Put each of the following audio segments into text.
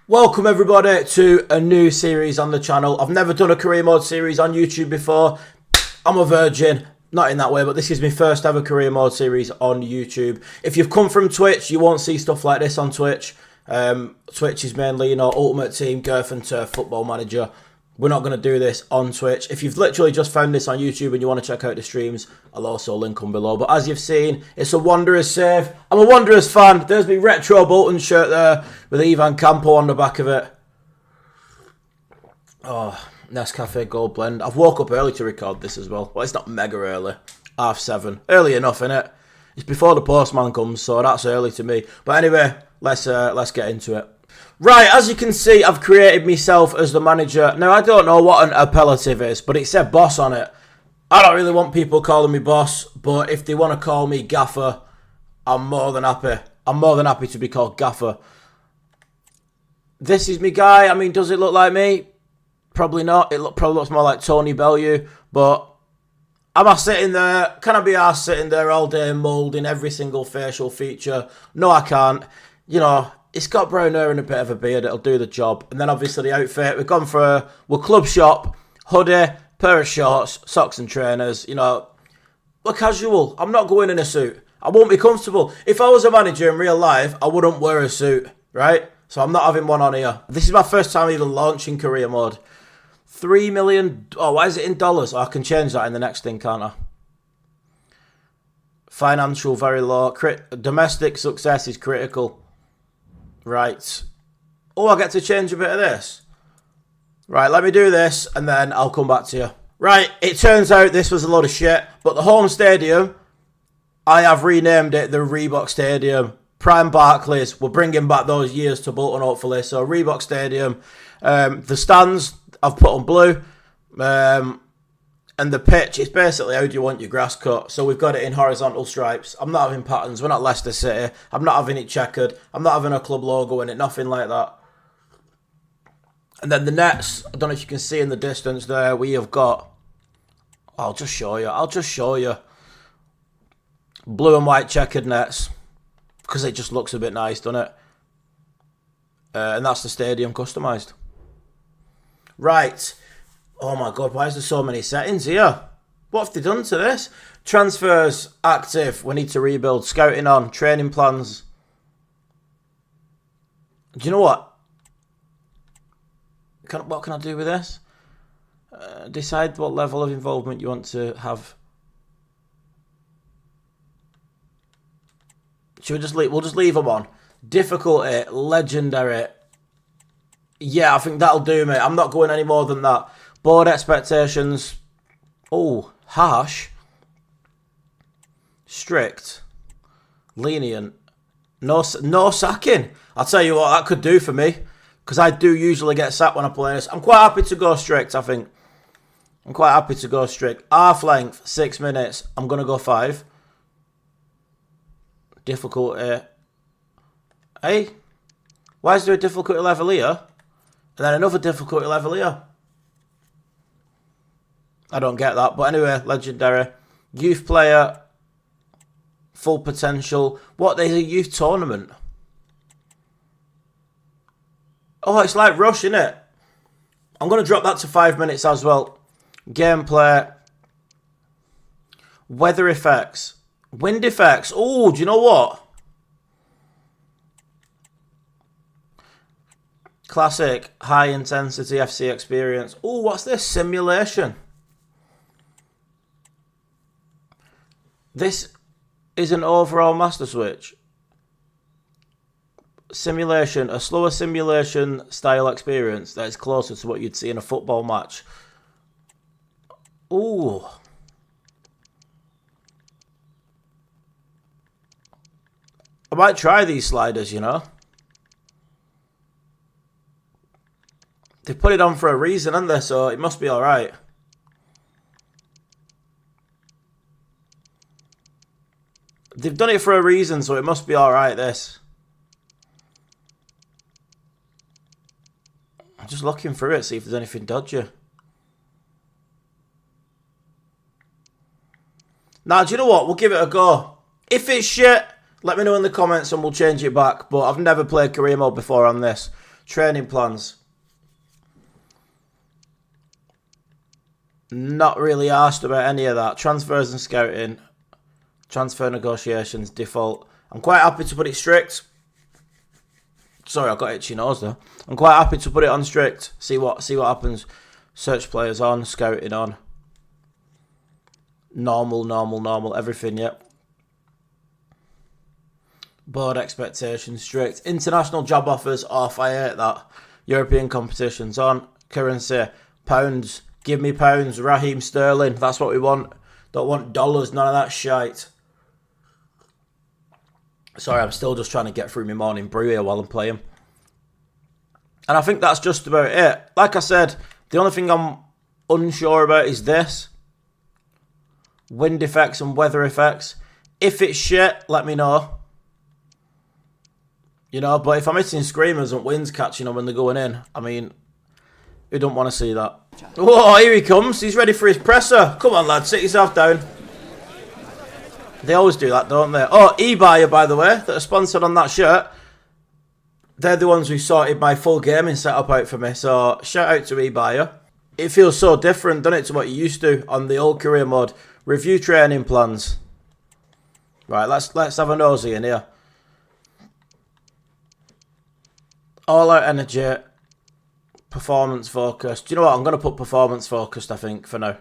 Welcome everybody to a new series on the channel. I've never done a career mode series on YouTube before. I'm a virgin, not in that way, but this is my first ever career mode series on YouTube. If you've come from Twitch, you won't see stuff like this on Twitch. Twitch is mainly, Ultimate Team, Girth and Turf, Football Manager. We're not going to do this on Twitch. If you've literally just found this on YouTube and you want to check out the streams, I'll also link them below. But as you've seen, it's a Wanderers save. I'm a Wanderers fan. There's my retro Bolton shirt there with Ivan Campo on the back of it. Oh, Nescafe Gold Blend. I've woke up early to record this as well. Well, it's not mega early. 7:30. Early enough, innit? It's before the postman comes, so that's early to me. But anyway, let's get into it. Right, as you can see, I've created myself as the manager. Now, I don't know what an appellative is, but it said boss on it. I don't really want people calling me boss, but if they want to call me gaffer, I'm more than happy. I'm more than happy to be called gaffer. This is me guy. I mean, does it look like me? Probably not. It probably looks more like Tony Bellew, but am I sitting there? Can I be arsed sitting there all day moulding every single facial feature? No, I can't. It's got brown hair and a bit of a beard. It'll do the job. And then obviously the outfit. We've gone for we're club shop, hoodie, pair of shorts, socks and trainers. We're casual. I'm not going in a suit. I won't be comfortable. If I was a manager in real life, I wouldn't wear a suit, right? So I'm not having one on here. This is my first time even launching career mode. 3 million. Oh, why is it in dollars? Oh, I can change that in the next thing, can't I? Financial, very low. Domestic success is critical. Right. Oh, I get to change a bit of this. Right, let me do this and then I'll come back to you. Right, it turns out this was a load of shit, but the home stadium, I have renamed it the Reebok Stadium. Prime Barclays, we're bringing back those years to Bolton, hopefully. So, Reebok Stadium. The stands, I've put on blue. And the pitch, it's basically how do you want your grass cut. So we've got it in horizontal stripes. I'm not having patterns. We're not Leicester City. I'm not having it checkered. I'm not having a club logo in it. Nothing like that. And then the nets, I don't know if you can see in the distance there, we have got, I'll just show you. Blue and white checkered nets. Because it just looks a bit nice, doesn't it? And that's the stadium customised. Right. Oh my God, why is there so many settings here? What have they done to this? Transfers, active, we need to rebuild. Scouting on, training plans. Do you know what? What can I do with this? Decide what level of involvement you want to have. Should we just leave? We'll just leave them on. Difficulty, legendary. Yeah, I think that'll do, mate. I'm not going any more than that. Board expectations. Oh, harsh. Strict. Lenient. No sacking. I'll tell you what that could do for me. Because I do usually get sacked when I play this. I'm quite happy to go strict, I think. I'm quite happy to go strict. Half length, 6 minutes. I'm going to go 5. Difficulty. Hey? Why is there a difficulty level here? And then another difficulty level here? I don't get that. But anyway, legendary. Youth player. Full potential. What, there's a youth tournament? Oh, it's like Rush, isn't it? I'm going to drop that to 5 minutes as well. Gameplay. Weather effects. Wind effects. Oh, do you know what? Classic. High intensity FC experience. Oh, what's this? Simulation. This is an overall master switch. Simulation, a slower simulation style experience that is closer to what you'd see in a football match. Ooh. I might try these sliders, They put it on for a reason, haven't they? So it must be alright. They've done it for a reason, so it must be alright, this. I'm just looking through it, see if there's anything dodgy. Now, do you know what? We'll give it a go. If it's shit, let me know in the comments and we'll change it back. But I've never played career mode before on this. Training plans. Not really asked about any of that. Transfers and scouting. Transfer negotiations, default. I'm quite happy to put it strict. Sorry, I got itchy nose there. I'm quite happy to put it on strict. See what happens. Search players on, scouting on. Normal, everything, yep. Board expectations, strict. International job offers, off, I hate that. European competitions, on. Currency, pounds. Give me pounds, Raheem Sterling, that's what we want. Don't want dollars, none of that shite. Sorry, I'm still just trying to get through my morning brew here while I'm playing. And I think that's just about it. Like I said, the only thing I'm unsure about is this. Wind effects and weather effects. If it's shit, let me know. You know, but if I'm hitting screamers and winds catching them when they're going in, I mean, who don't want to see that? Whoa, here he comes. He's ready for his presser. Come on, lad, sit yourself down. They always do that, don't they? Oh, eBuyer, by the way, that are sponsored on that shirt. They're the ones who sorted my full gaming setup out for me. So, shout out to eBuyer. It feels so different, doesn't it, to what you used to on the old career mode. Review training plans. Right, let's have a nosy in here. All out energy. Performance focused. Do you know what? I'm going to put performance focused, I think, for now.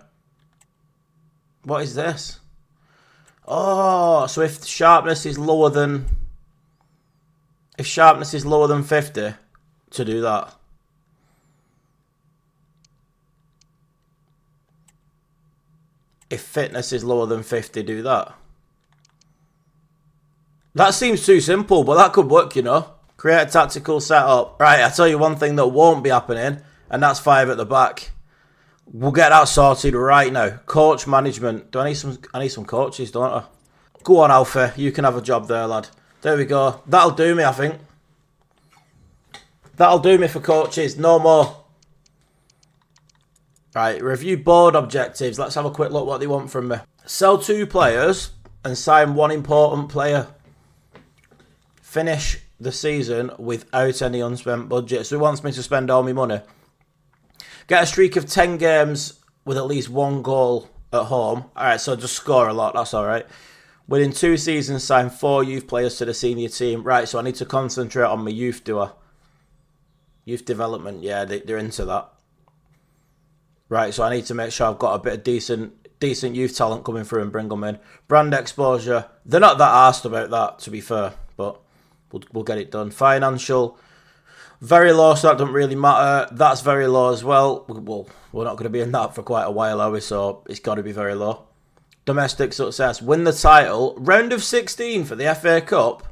What is this? Oh, so if sharpness is lower than... If sharpness is lower than 50, to do that. If fitness is lower than 50, do that. That seems too simple, but that could work, you know. Create a tactical setup. Right, I'll tell you one thing that won't be happening, and that's 5 at the back. We'll get that sorted right now. Coach management. I need some coaches, don't I? Go on, Alfie. You can have a job there, lad. There we go. That'll do me, I think. That'll do me for coaches. No more. Right, review board objectives. Let's have a quick look what they want from me. Sell 2 players and sign 1 important player. Finish the season without any unspent budget. So he wants me to spend all my money. Get a streak of 10 games with at least 1 goal at home. Alright, so just score a lot. That's alright. Within 2 seasons, sign 4 youth players to the senior team. Right, so I need to concentrate on my youth, do I? Youth development, yeah, they're into that. Right, so I need to make sure I've got a bit of decent youth talent coming through and bring them in. Brand exposure. They're not that arsed about that, to be fair, but we'll get it done. Financial. Very low, so that doesn't really matter. That's very low as well. Well, we're not going to be in that for quite a while, are we? So it's got to be very low. Domestic success. Win the title. Round of 16 for the FA Cup.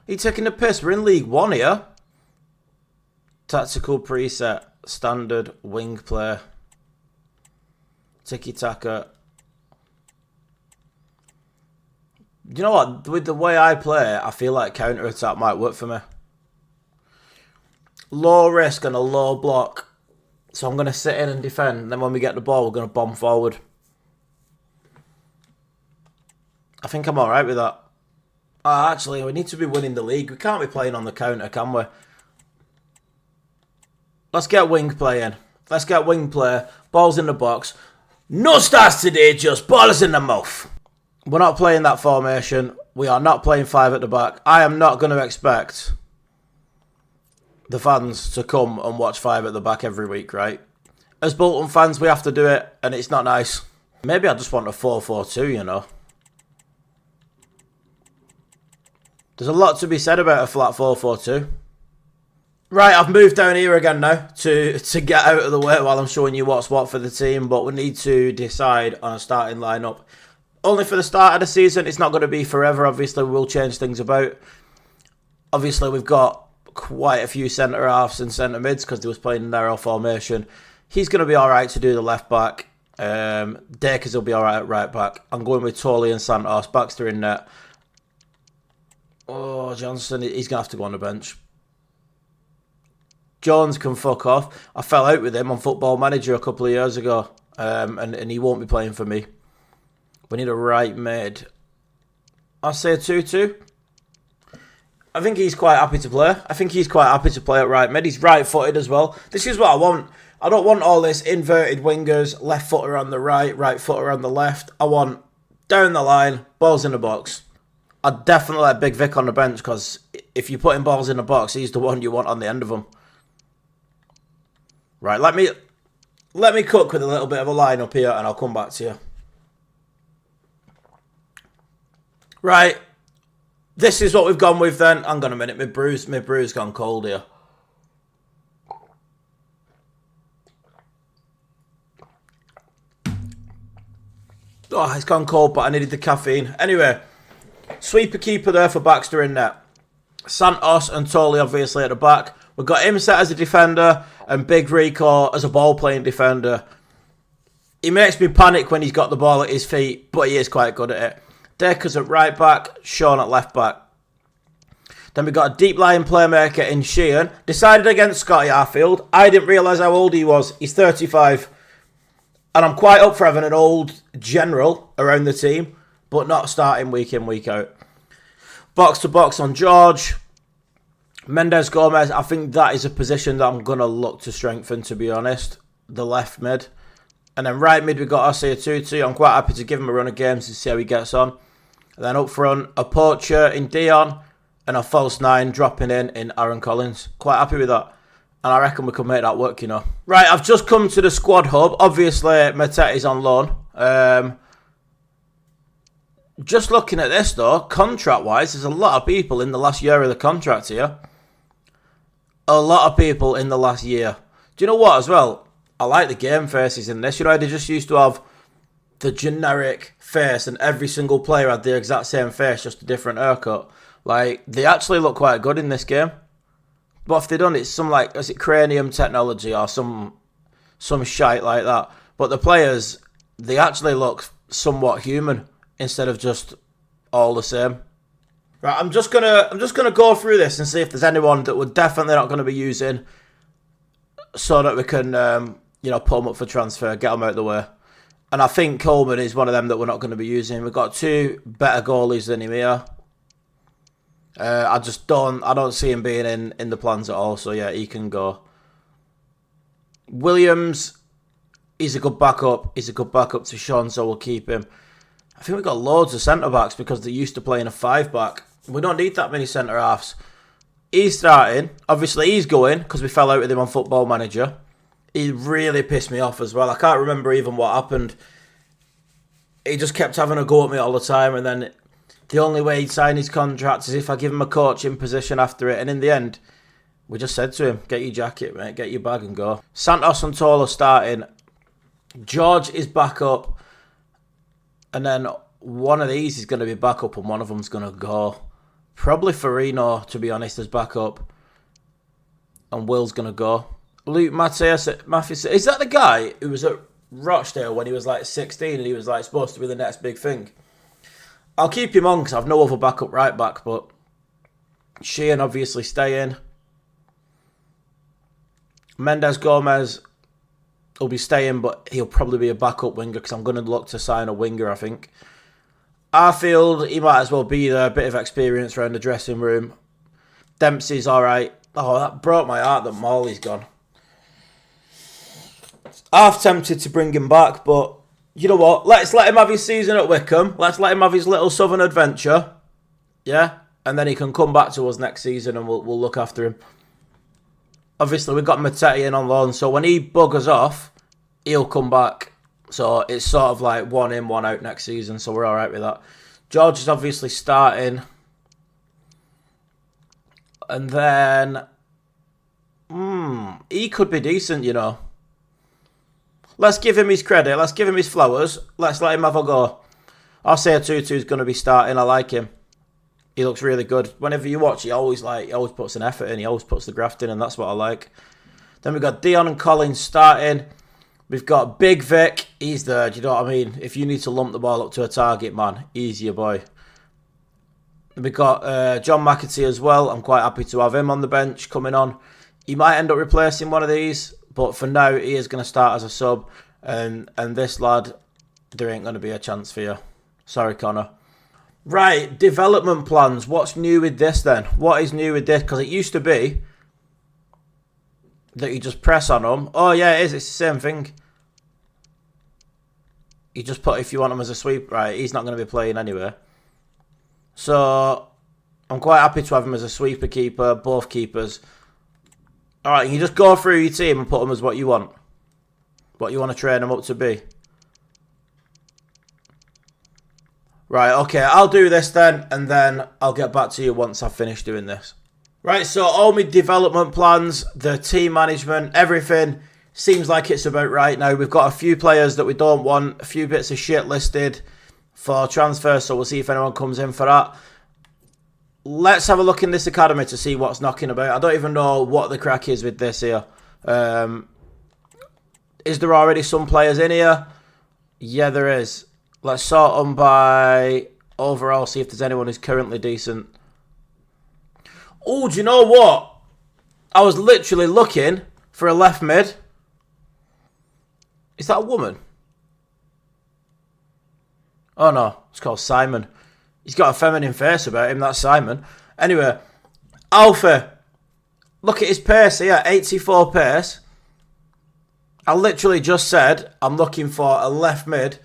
Are you taking the piss? We're in League 1 here. Tactical preset. Standard wing play. Tiki-taka. You know what? With the way I play, I feel like counter-attack might work for me. Low risk and a low block. So I'm going to sit in and defend. And then when we get the ball, we're going to bomb forward. I think I'm alright with that. Actually, we need to be winning the league. We can't be playing on the counter, can we? Let's get wing play in. Let's get wing play. Ball's in the box. No stars today, just ball's in the mouth. We're not playing that formation. We are not playing 5 at the back. I am not going to expect the fans to come and watch 5 at the back every week, right? As Bolton fans, we have to do it, and it's not nice. Maybe I just want a 4-4-2, you know. There's a lot to be said about a flat 4-4-2. Right, I've moved down here again now to get out of the way while I'm showing you what's what for the team, but we need to decide on a starting lineup. Only for the start of the season, it's not going to be forever, obviously, we will change things about. Obviously, we've got quite a few centre-halves and centre-mids because they was playing in narrow formation. He's going to be alright to do the left-back. Dakers will be alright at right-back. I'm going with Toley and Santos. Baxter in net. Oh, Johnson, he's going to have to go on the bench. Jones can fuck off. I fell out with him on Football Manager a couple of years ago. And he won't be playing for me. We need a right mid. I'll say 2-2. I think he's quite happy to play. I think he's quite happy to play at right mid. He's right-footed as well. This is what I want. I don't want all this inverted wingers, left footer on the right footer on the left. I want down the line, balls in the box. I'd definitely let Big Vic on the bench because if you're putting balls in the box, he's the one you want on the end of them. Right, let me cook with a little bit of a line up here and I'll come back to you. Right, this is what we've gone with then. Hang on a minute, my brew's gone cold here. Oh, it's gone cold, but I needed the caffeine. Anyway, sweeper keeper there for Baxter in net. Santos and Toley obviously at the back. We've got him set as a defender and Big Rico as a ball-playing defender. He makes me panic when he's got the ball at his feet, but he is quite good at it. Deckers at right back, Sean at left back. Then we've got a deep-lying playmaker in Sheehan. Decided against Scotty Arfield. I didn't realise how old he was. He's 35. And I'm quite up for having an old general around the team, but not starting week in, week out. Box to box on George. Mendes Gomez, I think that is a position that I'm going to look to strengthen, to be honest. The left mid. And then right mid, we've got Osei Tutu. I'm quite happy to give him a run of games to see how he gets on. And then up front, a poacher in Dion and a false 9 dropping in Aaron Collins. Quite happy with that. And I reckon we could make that work, you know. Right, I've just come to the squad hub. Obviously, Mateti's on loan. Just looking at this, though, contract-wise, there's a lot of people in the last year of the contract here. A lot of people in the last year. Do you know what, as well? I like the game faces in this. You know, they just used to have the generic face and every single player had the exact same face, just a different haircut. Like, they actually look quite good in this game. What have they done? It's some, like, is it cranium technology or some shite like that. But the players, they actually look somewhat human instead of just all the same. Right, I'm just gonna go through this and see if there's anyone that we're definitely not going to be using, so that we can, put them up for transfer, get them out of the way. And I think Coleman is one of them that we're not going to be using. We've got 2 better goalies than him here. I don't see him being in the plans at all. So yeah, he can go. Williams, he's a good backup. He's a good backup to Sean, so we'll keep him. I think we've got loads of centre-backs because they're used to playing a 5-back. We don't need that many centre-halves. He's starting. Obviously, he's going because we fell out with him on Football Manager. He really pissed me off as well. I can't remember even what happened. He just kept having a go at me all the time, and then the only way he'd sign his contract is if I give him a coaching position after it. And in the end, we just said to him, get your jacket, mate, get your bag and go. Santos and Tolo starting. George is back up. And then one of these is going to be back up and one of them's going to go. Probably Farino, to be honest, as back up. And Will's going to go. Luke Matthias, is that the guy who was at Rochdale when he was like 16 and he was like supposed to be the next big thing? I'll keep him on because I've no other backup right back, but Sheehan obviously staying. Mendes Gomez will be staying, but he'll probably be a backup winger because I'm going to look to sign a winger, I think. Arfield, he might as well be there. A bit of experience around the dressing room. Dempsey's all right. Oh, that broke my heart that Morley's gone. Half tempted to bring him back, but you know what? Let's let him have his season at Wickham. Let's let him have his little southern adventure. Yeah? And then he can come back to us next season and we'll look after him. Obviously, we've got Mateti in on loan, so when he buggers off, he'll come back. So it's sort of like 1 in, 1 out next season, so we're all right with that. George is obviously starting. And then he could be decent, you know. Let's give him his credit. Let's give him his flowers. Let's let him have a go. I'll say Tutu's going to be starting. I like him. He looks really good. Whenever you watch, he always puts an effort in. He always puts the graft in, and that's what I like. Then we've got Dion and Collins starting. We've got Big Vic. He's there. Do you know what I mean? If you need to lump the ball up to a target, man, he's your boy. We've got John McAtee as well. I'm quite happy to have him on the bench coming on. He might end up replacing one of these, but for now, he is going to start as a sub. And this lad, there ain't going to be a chance for you. Sorry, Connor. Right, development plans. What's new with this then? What is new with this? Because it used to be that you just press on them. Oh yeah, it is. It's the same thing. You just put if you want him as a sweep. Right, he's not going to be playing anyway. So I'm quite happy to have him as a sweeper keeper, both keepers. Alright, you just go through your team and put them as what you want. What you want to train them up to be. Right, okay, I'll do this then, and then I'll get back to you once I've finished doing this. Right, so all my development plans, the team management, everything seems like it's about right now. We've got a few players that we don't want, a few bits of shit listed for transfer, so we'll see if anyone comes in for that. Let's have a look in this academy to see what's knocking about. I don't even know what the crack is with this here. Is there already some players in here? Yeah, there is. Let's sort them by overall, see if there's anyone who's currently decent. Oh, do you know what? I was literally looking for a left mid. Is that a woman? Oh no, it's called Simon. He's got a feminine face about him, that's Simon. Anyway, Alpha. Look at his pace here, 84 pace. I literally just said I'm looking for a left mid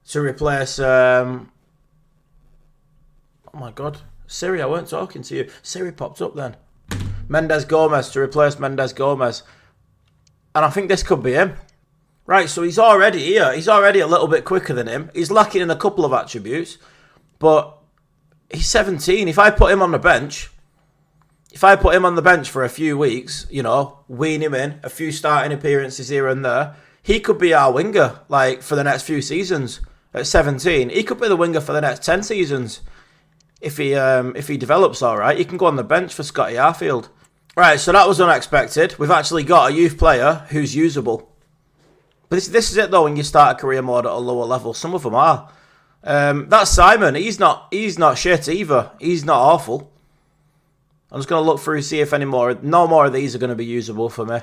to replace... oh my god. Siri, I weren't talking to you. Siri popped up then. Mendes Gomez, to replace Mendes Gomez. And I think this could be him. Right, so he's already here. He's already a little bit quicker than him. He's lacking in a couple of attributes. But he's 17. If I put him on the bench... If I put him on the bench for a few weeks, you know, wean him in, a few starting appearances here and there, he could be our winger, like, for the next few seasons. At 17, he could be the winger for the next 10 seasons. If he develops all right, he can go on the bench for Scotty Arfield. Right, so that was unexpected. We've actually got a youth player who's usable. But this is it, though, when you start a career mode at a lower level. Some of them are. That's Simon. He's not shit either. He's not awful. I'm just going to look through, see if no more of these are going to be usable for me.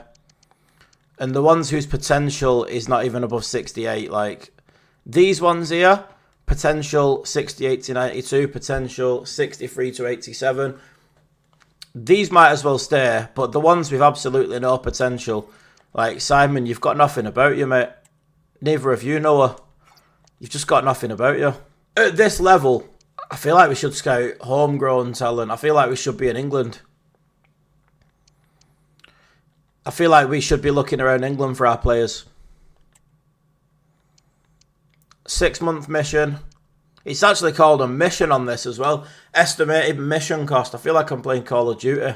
And the ones whose potential is not even above 68, like these ones here, potential 68 to 92, potential 63 to 87. These might as well stay, but the ones with absolutely no potential, like Simon, you've got nothing about you, mate. Neither of you, Noah. You've just got nothing about you. At this level, I feel like we should scout homegrown talent. I feel like we should be in England. I feel like we should be looking around England for our players. 6-month mission. It's actually called a mission on this as well. Estimated mission cost. I feel like I'm playing Call of Duty.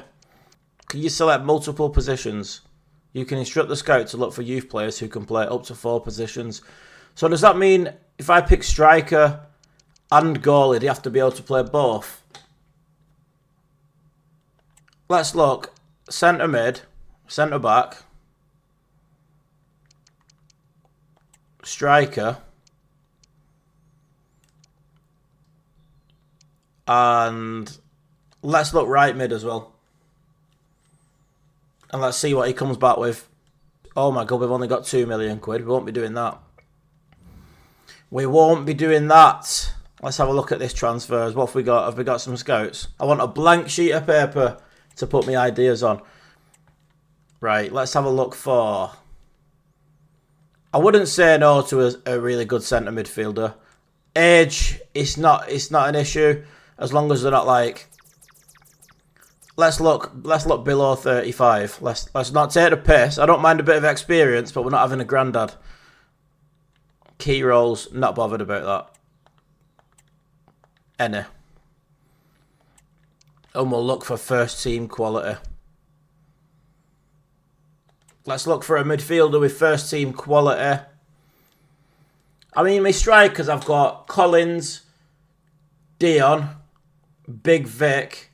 Can you select multiple positions? You can instruct the scout to look for youth players who can play up to 4 positions. So does that mean if I pick striker and goalie, they have to be able to play both? Let's look. Centre mid, centre back, striker, and let's look right mid as well. And let's see what he comes back with. Oh my god, we've only got 2 million quid. We won't be doing that. We won't be doing that. Let's have a look at this transfers. What have we got? Have we got some scouts? I want a blank sheet of paper to put my ideas on. Right, let's have a look for... I wouldn't say no to a really good centre midfielder. Age, it's not an issue as long as they're not like... Let's look below 35. Let's not take the piss. I don't mind a bit of experience, but we're not having a granddad. Key roles, not bothered about that. Any. And we'll look for first team quality. Let's look for a midfielder with first team quality. I mean, my strikers, I've got Collins, Dion, Big Vic,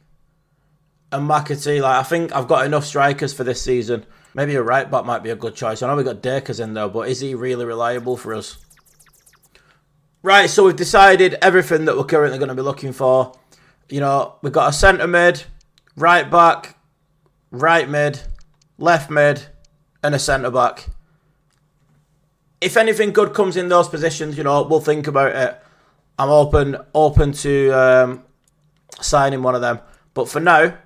and McAtee. Like, I think I've got enough strikers for this season. Maybe a right back might be a good choice. I know we've got Dakers in there, but is he really reliable for us? Right, so we've decided everything that we're currently going to be looking for. You know, we've got a centre mid, right back, right mid, left mid, and a centre back. If anything good comes in those positions, you know, we'll think about it. I'm open to signing one of them. But for now,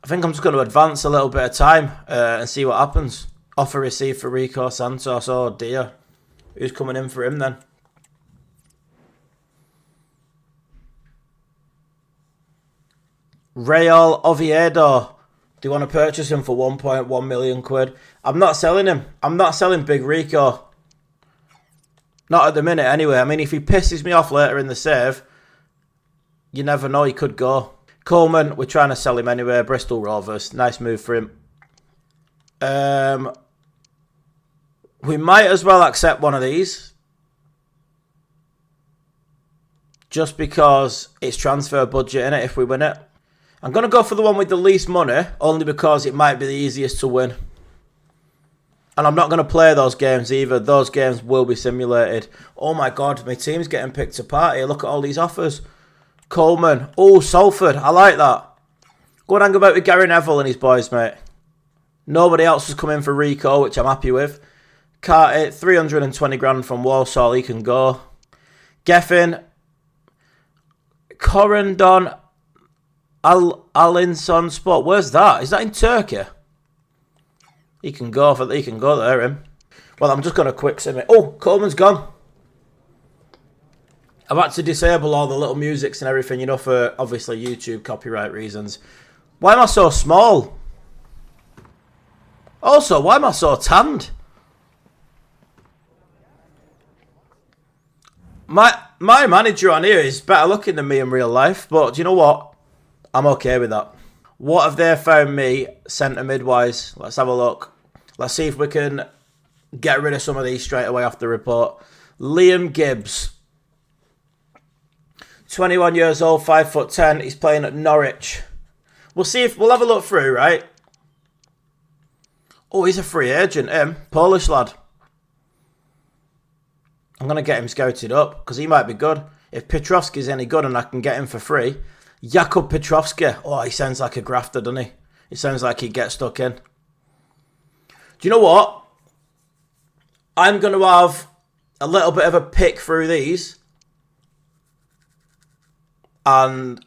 I think I'm just going to advance a little bit of time and see what happens. Offer received for Rico Santos. Oh dear. Who's coming in for him then? Real Oviedo. Do you want to purchase him for 1.1 million quid? I'm not selling him. I'm not selling Big Rico. Not at the minute anyway. I mean, if he pisses me off later in the save, you never know, he could go. Coleman, we're trying to sell him anyway. Bristol Rovers. Nice move for him. We might as well accept one of these. Just because it's transfer budget, innit, if we win it. I'm going to go for the one with the least money, only because it might be the easiest to win. And I'm not going to play those games either. Those games will be simulated. Oh my God, my team's getting picked apart here. Look at all these offers. Coleman. Oh, Salford. I like that. Go and hang about with Gary Neville and his boys, mate. Nobody else has come in for Rico, which I'm happy with. Carter, 320 grand from Walsall. He can go. Geffen. Corendon. Alinson Sport. Where's that? Is that in Turkey? He can go there, him. Well, I'm just going to quick sim it. Oh, Coleman's gone. I've had to disable all the little musics and everything, you know, for obviously YouTube copyright reasons. Why am I so small? Also, why am I so tanned? My manager on here is better looking than me in real life, but do you know what? I'm okay with that. What have they found me centre mid-wise? Let's have a look. Let's see if we can get rid of some of these straight away off the report. Liam Gibbs. 21 years old, 5'10". He's playing at Norwich. We'll have a look through, right? Oh, he's a free agent, him. Polish lad. I'm going to get him scouted up because he might be good. If Petrovski's any good and I can get him for free. Jakub Petrovski. Oh, he sounds like a grafter, doesn't he? He sounds like he'd get stuck in. Do you know what? I'm going to have a little bit of a pick through these. And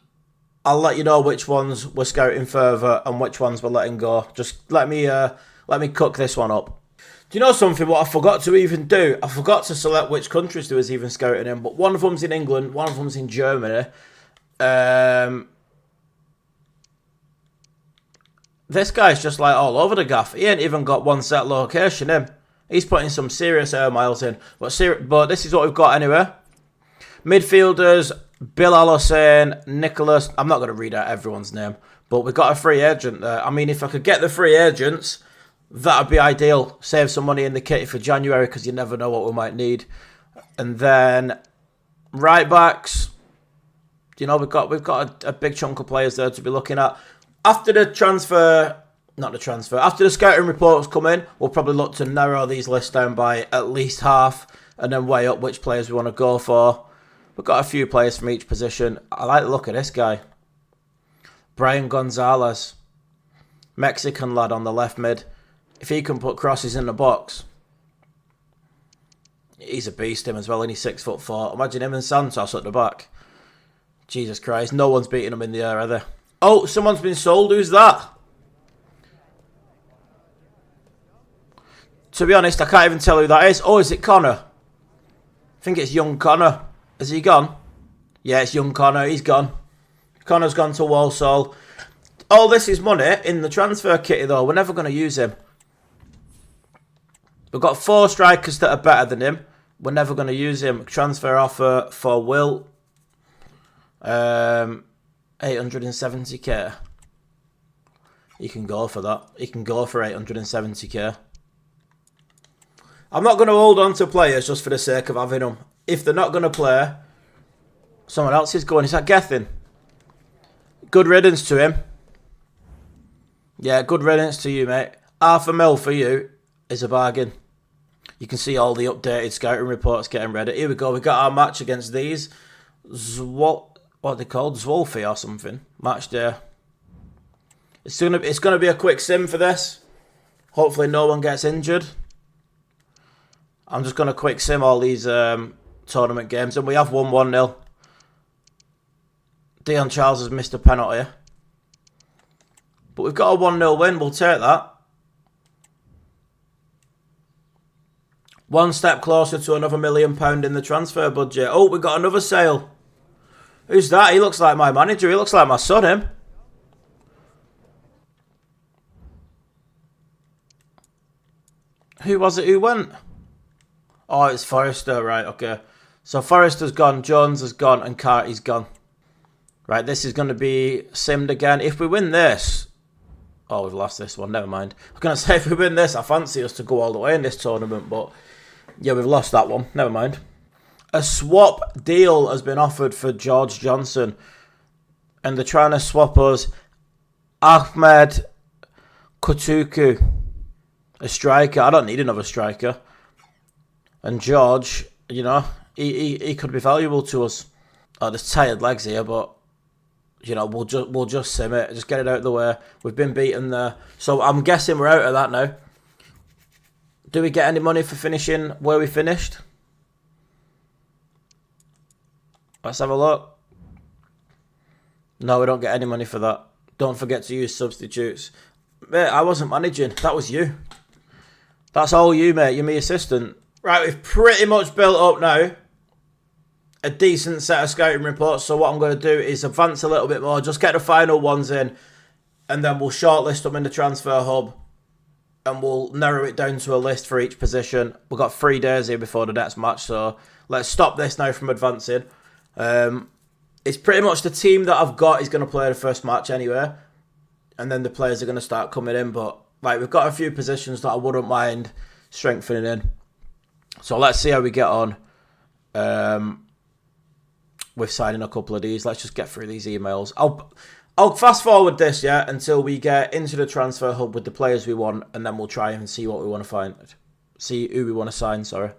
I'll let you know which ones we're scouting further and which ones we're letting go. Just let me cook this one up. Do you know something? What I forgot to even do? I forgot to select which countries there was even scouting in. But one of them's in England, one of them's in Germany. This guy's just like all over the gaff. He ain't even got one set location in. He's putting some serious air miles in. But this is what we've got anyway. Midfielders, Bill Allison, Nicholas. I'm not going to read out everyone's name. But we've got a free agent there. I mean, if I could get the free agents, that would be ideal. Save some money in the kitty for January because you never know what we might need. And then right backs. You know, we've got a big chunk of players there to be looking at. After the scouting reports come in, we'll probably look to narrow these lists down by at least half and then weigh up which players we want to go for. We've got a few players from each position. I like the look of this guy. Brian Gonzalez. Mexican lad on the left mid. If he can put crosses in the box, he's a beast, him as well, and he's 6'4". Imagine him and Santos at the back. Jesus Christ, no one's beating him in the air, are they? Oh, someone's been sold. Who's that? To be honest, I can't even tell who that is. Oh, is it Connor? I think it's young Connor. Has he gone? Yeah, it's young Connor. He's gone. Connor's gone to Walsall. All this is money in the transfer kitty, though. We're never going to use him. We've got 4 strikers that are better than him. We're never going to use him. Transfer offer for Will. 870k. He can go for that. He can go for 870k. I'm not going to hold on to players just for the sake of having them. If they're not going to play, someone else is going. Is that Gethin? Good riddance to him. Yeah, good riddance to you, mate. $500,000 for you is a bargain. You can see all the updated scouting reports getting ready. Here we go. We got our match against these. What are they called? Zwolfi or something. Match day. It's gonna be a quick sim for this. Hopefully no one gets injured. I'm just gonna quick sim all these tournament games, and we have won 1-0. Dion Charles has missed a penalty. But we've got a 1-0 win. We'll take that. One step closer to another £1 million in the transfer budget. Oh, we've got another sale. Who's that? He looks like my manager. He looks like my son, him. Who was it who went? Oh, it's Forrester. Right, okay. So Forrester's gone, Jones has gone, and Carty's gone. Right, this is going to be simmed again. If we win this... Oh, we've lost this one. Never mind. I was going to say, if we win this, I fancy us to go all the way in this tournament. But, yeah, we've lost that one. Never mind. A swap deal has been offered for George Johnson. And they're trying to swap us Ahmed Kutuku, a striker. I don't need another striker. And George, you know, he could be valuable to us. Oh, there's tired legs here, but... You know, we'll just sim it. Just get it out of the way. We've been beaten there. So I'm guessing we're out of that now. Do we get any money for finishing where we finished? Let's have a look. No, we don't get any money for that. Don't forget to use substitutes. Mate, I wasn't managing. That was you. That's all you, mate. You're my assistant. Right, we've pretty much built up now a decent set of scouting reports. So what I'm going to do is advance a little bit more, just get the final ones in, and then we'll shortlist them in the transfer hub, and we'll narrow it down to a list for each position. We've got 3 days here before the next match, so let's stop this now from advancing. It's pretty much the team that I've got is going to play the first match anyway, and then the players are going to start coming in. But like, we've got a few positions that I wouldn't mind strengthening in. So let's see how we get on. With signing a couple of these. Let's just get through these emails. I'll fast forward this, yeah, until we get into the transfer hub with the players we want, and then we'll try and see what we want to find. See who we want to sign, sorry.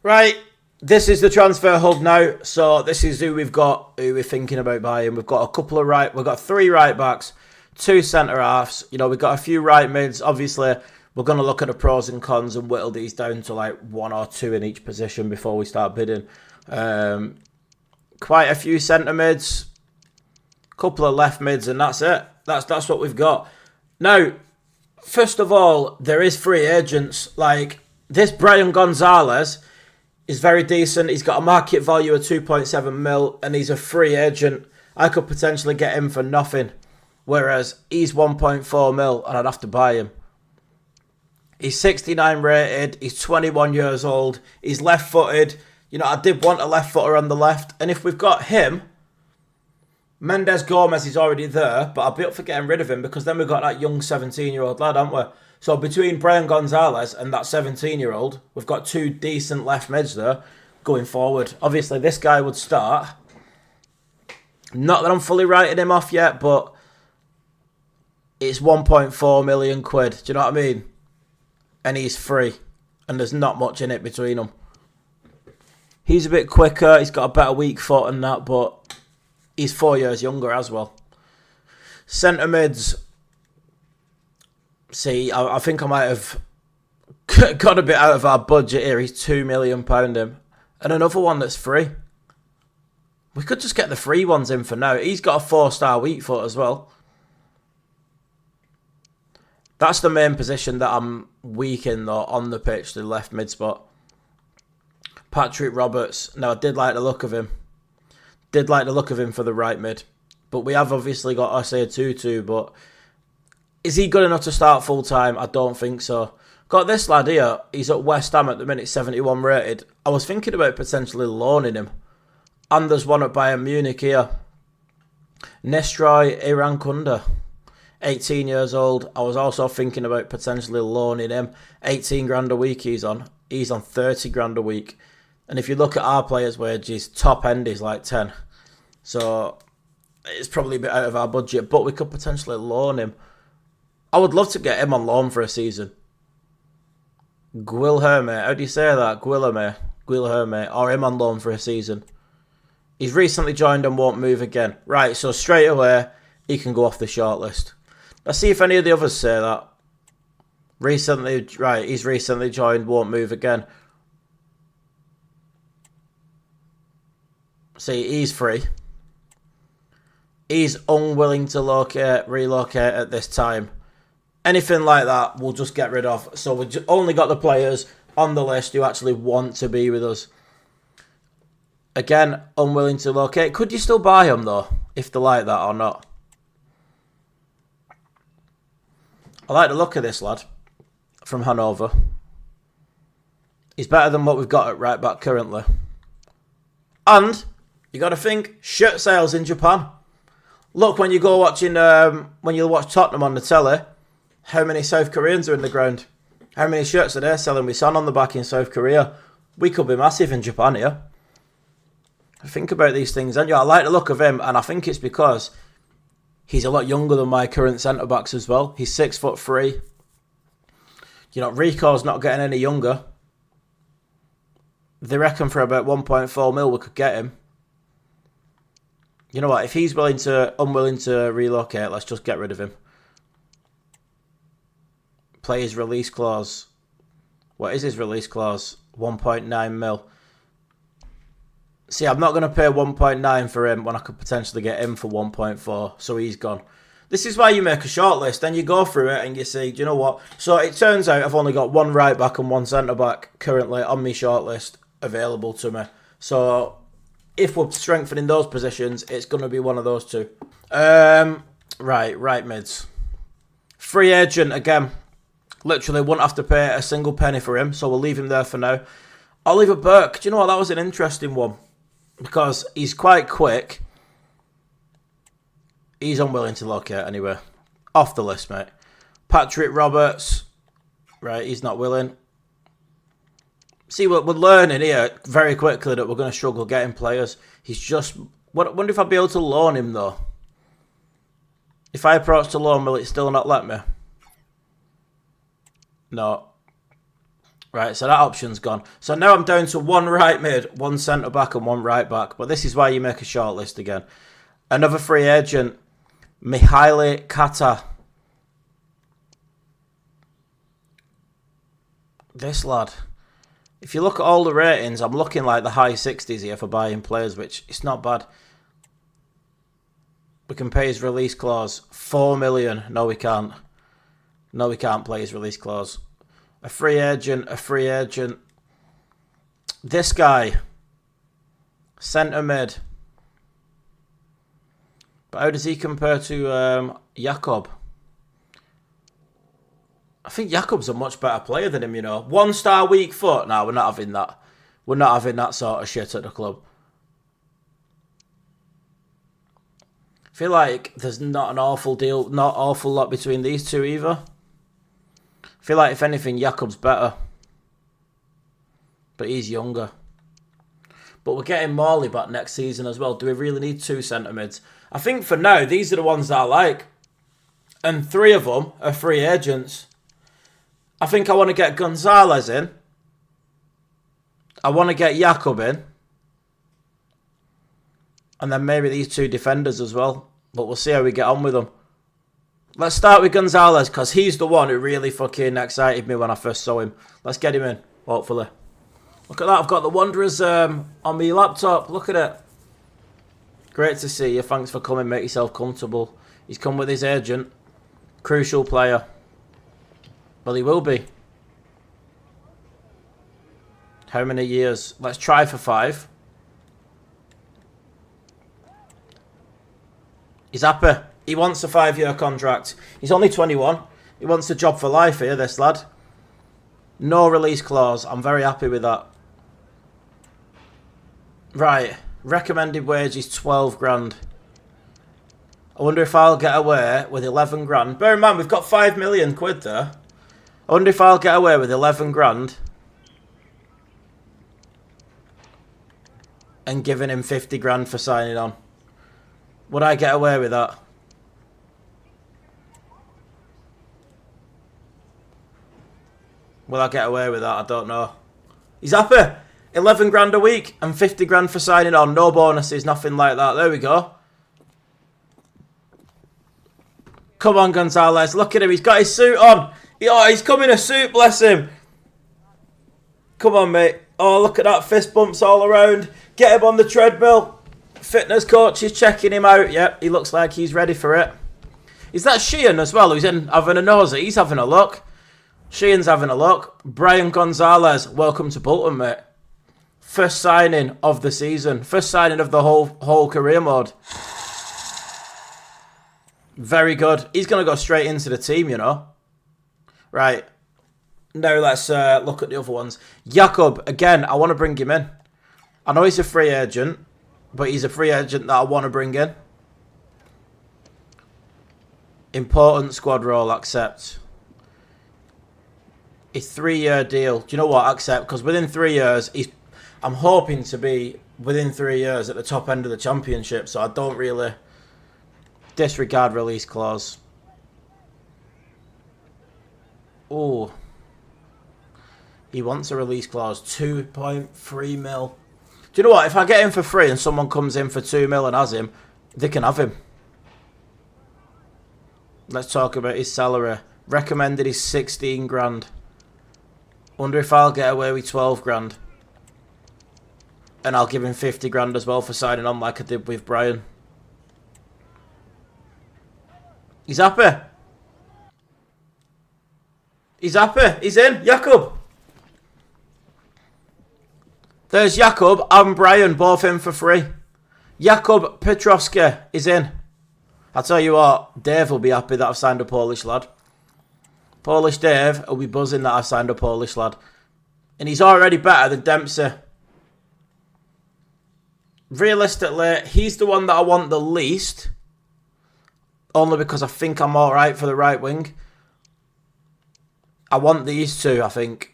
Right, this is the transfer hub now. So this is who we've got, who we're thinking about buying. We've got we've got 3 right backs, 2 centre halves. You know, we've got a few right mids. Obviously, we're going to look at the pros and cons and whittle these down to like 1 or 2 in each position before we start bidding. Quite a few centre mids, couple of left mids, and that's it. That's what we've got. Now, first of all, there is free agents. Like, this Brian Gonzalez is very decent. He's got a market value of 2.7 mil, and he's a free agent. I could potentially get him for nothing, whereas he's 1.4 mil, and I'd have to buy him. He's 69 rated. He's 21 years old. He's left-footed. You know, I did want a left footer on the left. And if we've got him, Mendes Gomez is already there, but I'll be up for getting rid of him because then we've got that young 17-year-old lad, haven't we? So between Brian Gonzalez and that 17-year-old, we've got 2 decent left mids there going forward. Obviously, this guy would start. Not that I'm fully writing him off yet, but it's 1.4 million quid. Do you know what I mean? And he's free. And there's not much in it between them. He's a bit quicker. He's got a better weak foot and that, but he's 4 years younger as well. Centre mids. See, I think I might have got a bit out of our budget here. He's £2 million him. And another one that's free. We could just get the free ones in for now. He's got a 4-star weak foot as well. That's the main position that I'm weak in, though, on the pitch, the left mid spot. Patrick Roberts. Now, I did like the look of him. Did like the look of him for the right mid. But we have obviously got Osei Tutu, but is he good enough to start full-time? I don't think so. Got this lad here. He's at West Ham at the minute, 71 rated. I was thinking about potentially loaning him. And there's one at Bayern Munich here. Nestroy Irankunda, 18 years old. I was also thinking about potentially loaning him. 18 grand a week he's on. He's on 30 grand a week. And if you look at our players' wages, top end is like 10. So it's probably a bit out of our budget, but we could potentially loan him. I would love to get him on loan for a season. Guilherme, how do you say that? Guilherme, or him on loan for a season. He's recently joined and won't move again. Right, so straight away, he can go off the shortlist. Let's see if any of the others say that. He's recently joined, won't move again. See, he's free. He's unwilling to relocate at this time. Anything like that, we'll just get rid of. So we've only got the players on the list who actually want to be with us. Again, unwilling to locate. Could you still buy them, though, if they like that or not? I like the look of this lad from Hanover. He's better than what we've got at right back currently. And you got to think, shirt sales in Japan. Look, when you go watching, when you watch Tottenham on the telly, how many South Koreans are in the ground? How many shirts are they selling with Son on the back in South Korea? We could be massive in Japan here. Think about these things, and I like the look of him, and I think it's because he's a lot younger than my current centre backs as well. He's 6'3". You know, Rico's not getting any younger. They reckon for about 1.4 mil we could get him. You know what? If he's unwilling to relocate, let's just get rid of him. Play his release clause. What is his release clause? 1.9 mil. See, I'm not going to pay 1.9 for him when I could potentially get him for 1.4. So he's gone. This is why you make a shortlist. Then you go through it and you see, do you know what? So it turns out I've only got one right back and one centre back currently on my shortlist available to me. So if we're strengthening those positions, it's going to be one of those two. Right mids. Free agent again. Literally won't have to pay a single penny for him, so we'll leave him there for now. Oliver Burke. Do you know what? That was an interesting one because he's quite quick. He's unwilling to locate anyway. Off the list, mate. Patrick Roberts. Right, he's not willing. See, we're learning here very quickly that we're going to struggle getting players. He's just... I wonder if I'll be able to loan him, though. If I approach to loan, will it still not let me? No. Right, so that option's gone. So now I'm down to one right mid, one centre back and one right back. But this is why you make a short list again. Another free agent, Mihaly Kata. This lad. If you look at all the ratings, I'm looking like the high 60s here for buying players, which it's not bad. We can pay his release clause. 4 million. No, we can't. No, we can't play his release clause. A free agent. This guy. Centre mid. But how does he compare to Jakob? I think Jakob's a much better player than him, you know. 1 star weak foot. No, we're not having that. We're not having that sort of shit at the club. I feel like there's not an awful lot between these two either. I feel like, if anything, Jakob's better. But he's younger. But we're getting Morley back next season as well. Do we really need 2 centre mids? I think for now, these are the ones that I like. And 3 of them are free agents. I think I want to get Gonzalez in. I want to get Jakob in. And then maybe these 2 defenders as well. But we'll see how we get on with them. Let's start with Gonzalez, because he's the one who really fucking excited me when I first saw him. Let's get him in, hopefully. Look at that, I've got the Wanderers on my laptop. Look at it. Great to see you. Thanks for coming. Make yourself comfortable. He's come with his agent. Crucial player. Well, he will be. How many years? Let's try for 5. He's happy. He wants a 5-year contract. He's only 21. He wants a job for life here, this lad. No release clause. I'm very happy with that. Right. Recommended wage is 12 grand. I wonder if I'll get away with 11 grand. Bear in mind, we've got 5 million quid there. I wonder if I'll get away with 11 grand. And giving him 50 grand for signing on. Would I get away with that? Will I get away with that? I don't know. He's happy. 11 grand a week and 50 grand for signing on. No bonuses, nothing like that. There we go. Come on, Gonzalez. Look at him. He's got his suit on. He's come in a suit, bless him. Come on, mate. Oh, look at that. Fist bumps all around. Get him on the treadmill. Fitness coach is checking him out. Yep, he looks like he's ready for it. Is that Sheehan as well, who's in having a nosy? He's having a look. Sheehan's having a look. Brian Gonzalez, welcome to Bolton, mate. First signing of the season. First signing of the whole career mode. Very good. He's going to go straight into the team, you know. Right. Now let's look at the other ones. Jakob, again, I want to bring him in. I know he's a free agent, but he's a free agent that I want to bring in. Important squad role, accept. A 3-year deal. Do you know what? Accept, because within 3 years, I'm hoping to be within 3 years at the top end of the championship, so I don't really disregard release clause. Oh. He wants a release clause. 2.3 mil. Do you know what? If I get him for free and someone comes in for 2 mil and has him, they can have him. Let's talk about his salary. Recommended is 16 grand. Wonder if I'll get away with 12 grand. And I'll give him 50 grand as well for signing on like I did with Brian. He's happy. He's happy. He's in. Jakob. There's Jakob and Brian, both in for free. Jakob Petrovsky is in. I'll tell you what, Dave will be happy that I've signed a Polish lad. Polish Dave will be buzzing that I've signed a Polish lad. And he's already better than Dempsey. Realistically, he's the one that I want the least. Only because I think I'm alright for the right wing. I want these two, I think.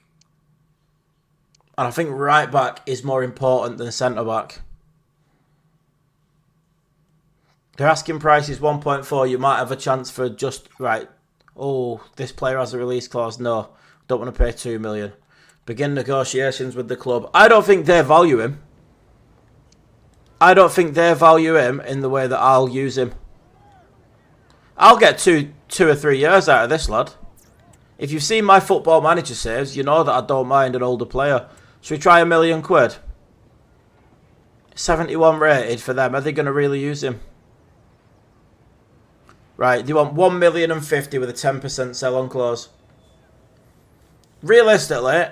And I think right back is more important than centre back. Their asking price is 1.4. You might have a chance for just, right. Oh, this player has a release clause. No, don't want to pay 2 million. Begin negotiations with the club. I don't think they value him. I don't think they value him in the way that I'll use him. I'll get two or 3 years out of this lad. If you've seen my Football Manager saves, you know that I don't mind an older player. Should we try £1 million? 71 rated for them. Are they going to really use him? Right, they want 1,050,000 with a 10% sell-on clause. Realistically,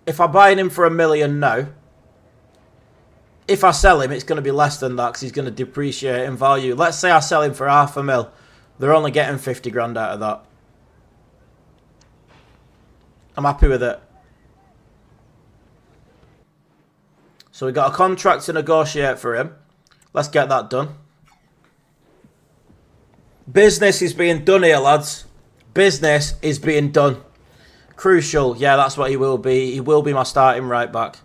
if I buy him for $1 million now, if I sell him, it's going to be less than that because he's going to depreciate in value. Let's say I sell him for $500,000. They're only getting 50 grand out of that. I'm happy with it. So we got a contract to negotiate for him. Let's get that done. Business is being done here, lads. Business is being done. Crucial. Yeah, that's what he will be. He will be my starting right back.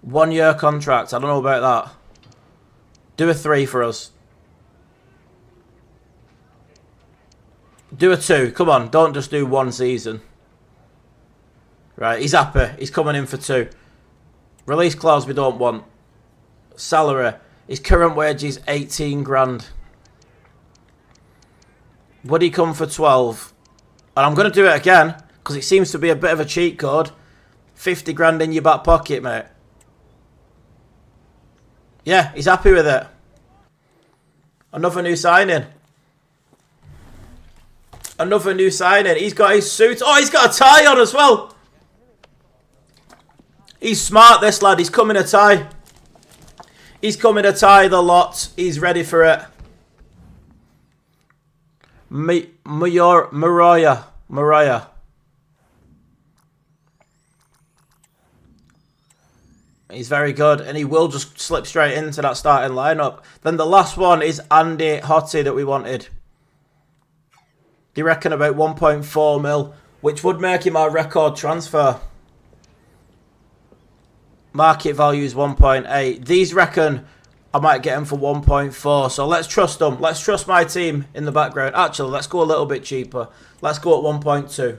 1 year contract. I don't know about that. Do a 3 for us. Do a 2. Come on. Don't just do 1 season. Right. He's happy. He's coming in for 2. Release clause we don't want. Salary. His current wage is 18 grand. Would he come for 12? And I'm going to do it again because it seems to be a bit of a cheat code. 50 grand in your back pocket, mate. Yeah, he's happy with it. Another new signing. Another new signing. He's got his suit. Oh, he's got a tie on as well. He's smart, this lad. He's coming a tie. He's coming a tie the lot. He's ready for it. Mariah. He's very good, and he will just slip straight into that starting lineup. Then the last one is Andy Hottie that we wanted. They reckon about 1.4 mil, which would make him our record transfer. Market value is 1.8. These reckon I might get him for 1.4. So let's trust them. Let's trust my team in the background. Actually, let's go a little bit cheaper. Let's go at 1.2.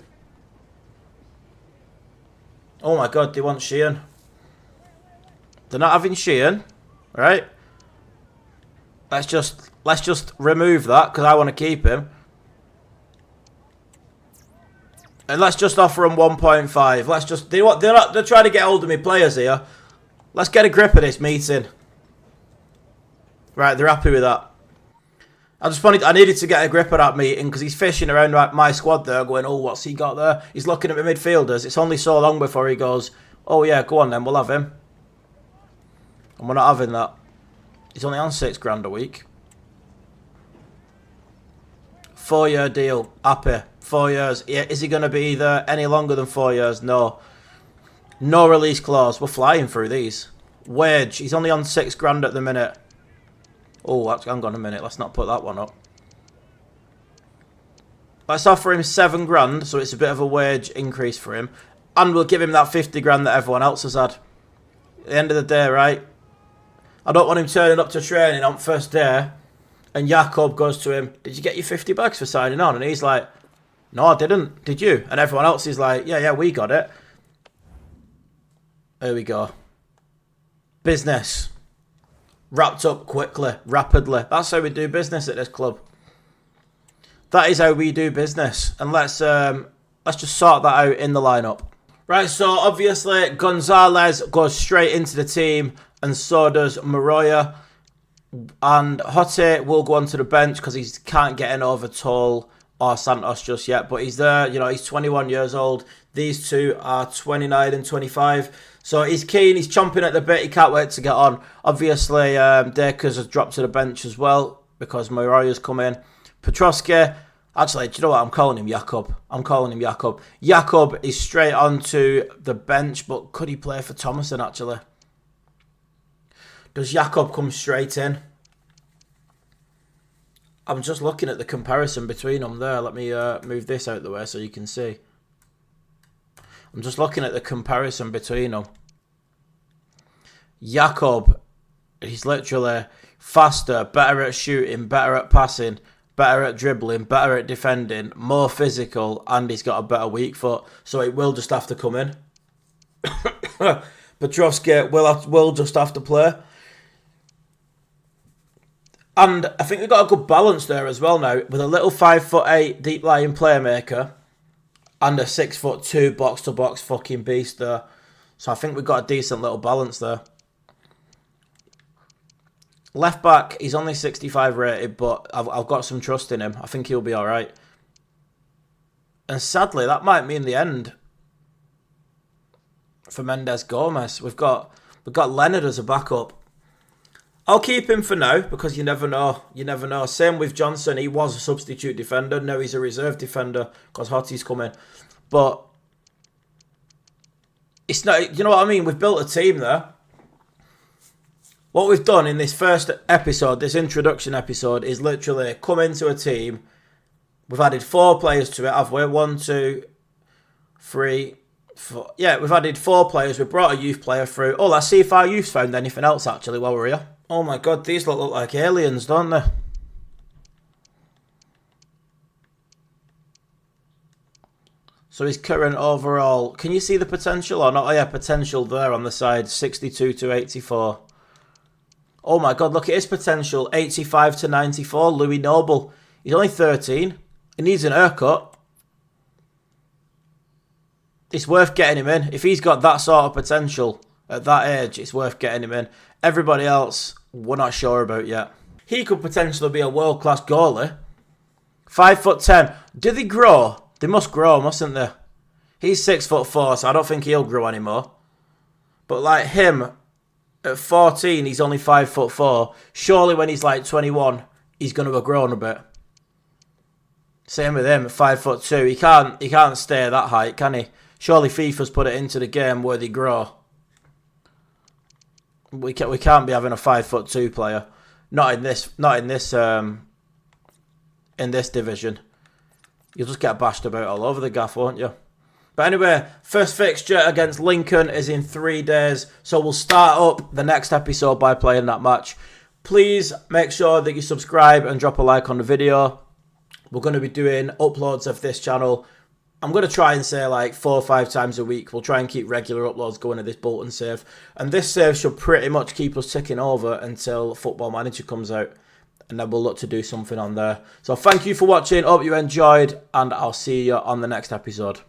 Oh my God, they want Sheehan. They're not having Sheehan, right? Let's just remove that because I want to keep him. And let's just offer them 1.5. Let's just they're trying to get hold of me players here. Let's get a grip of this meeting. Right, they're happy with that. I needed to get a grip of that meeting because he's fishing around my squad there going, oh, what's he got there? He's looking at the midfielders. It's only so long before he goes, oh, yeah, go on then, we'll have him. And we're not having that. He's only on £6 a week. 4-year deal. Happy. 4 years. Yeah, is he going to be there any longer than 4 years? No. No release clause. We're flying through these. Wage. He's only on £6 at the minute. Oh, hang on a minute. Let's not put that one up. Let's offer him £7 so it's a bit of a wage increase for him. And we'll give him that £50 that everyone else has had. At the end of the day, right? I don't want him turning up to training on first day and Jakob goes to him, did you get your 50 bags for signing on? And he's like, no, I didn't. Did you? And everyone else is like, yeah, we got it. There we go. Business. Wrapped up quickly, rapidly. That's how we do business at this club. That is how we do business. And let's just sort that out in the lineup. Right, so obviously Gonzalez goes straight into the team, and so does Maroya. And Hotte will go onto the bench because he can't get in over Toll or Santos just yet. But he's there, you know, he's 21 years old. These two are 29 and 25. So he's keen, he's chomping at the bit, he can't wait to get on. Obviously, Dakers has dropped to the bench as well because Maroya's come in. Petrovsky, actually, do you know what? I'm calling him Jakob. Jakob is straight onto the bench, but could he play for Thomason, actually? Does Jakob come straight in? I'm just looking at the comparison between them there. Let me move this out of the way so you can see. I'm just looking at the comparison between them. Jakob, he's literally faster, better at shooting, better at passing, better at dribbling, better at defending, more physical, and he's got a better weak foot. So it will just have to come in. Petrovsky will just have to play. And I think we've got a good balance there as well now, with a little 5'8" deep lying playmaker and a 6'2" box to box fucking beast there. So I think we've got a decent little balance there. Left back, he's only 65 rated, but I've got some trust in him. I think he'll be all right. And sadly, that might mean the end for Mendes Gomez. We've got Leonard as a backup. I'll keep him for now because you never know. You never know. Same with Johnson. He was a substitute defender. Now he's a reserve defender because Hotti's coming. But it's not. You know what I mean? We've built a team there. What we've done in this first episode, this introduction episode, is literally come into a team. We've added 4 players to it, have we? 1, 2, 3, 4. Yeah, we've added 4 players. We've brought a youth player through. Oh, let's see if our youth's found anything else, actually, while we're here. Oh my god, these look like aliens, don't they? So his current overall... Can you see the potential or not? Oh yeah, potential there on the side. 62 to 84. Oh my god, look at his potential. 85 to 94. Louis Noble. He's only 13. He needs an haircut. It's worth getting him in. If he's got that sort of potential at that age, it's worth getting him in. Everybody else, we're not sure about yet. He could potentially be a world-class goalie. 5'10". Do they grow? They must grow, mustn't they? He's 6'4", so I don't think he'll grow anymore. But like him, at 14, he's only 5'4". Surely when he's like 21, he's going to have grown a bit. Same with him at 5'2". He can't stay that height, can he? Surely FIFA's put it into the game where they grow. We can't be having a 5'2" player. Not in this division. You'll just get bashed about all over the gaff, won't you? But anyway, first fixture against Lincoln is in 3 days. So we'll start up the next episode by playing that match. Please make sure that you subscribe and drop a like on the video. We're going to be doing uploads of this channel. I'm going to try and say like 4 or 5 times a week. We'll try and keep regular uploads going to this Bolton save. And this save should pretty much keep us ticking over until Football Manager comes out. And then we'll look to do something on there. So thank you for watching. Hope you enjoyed. And I'll see you on the next episode.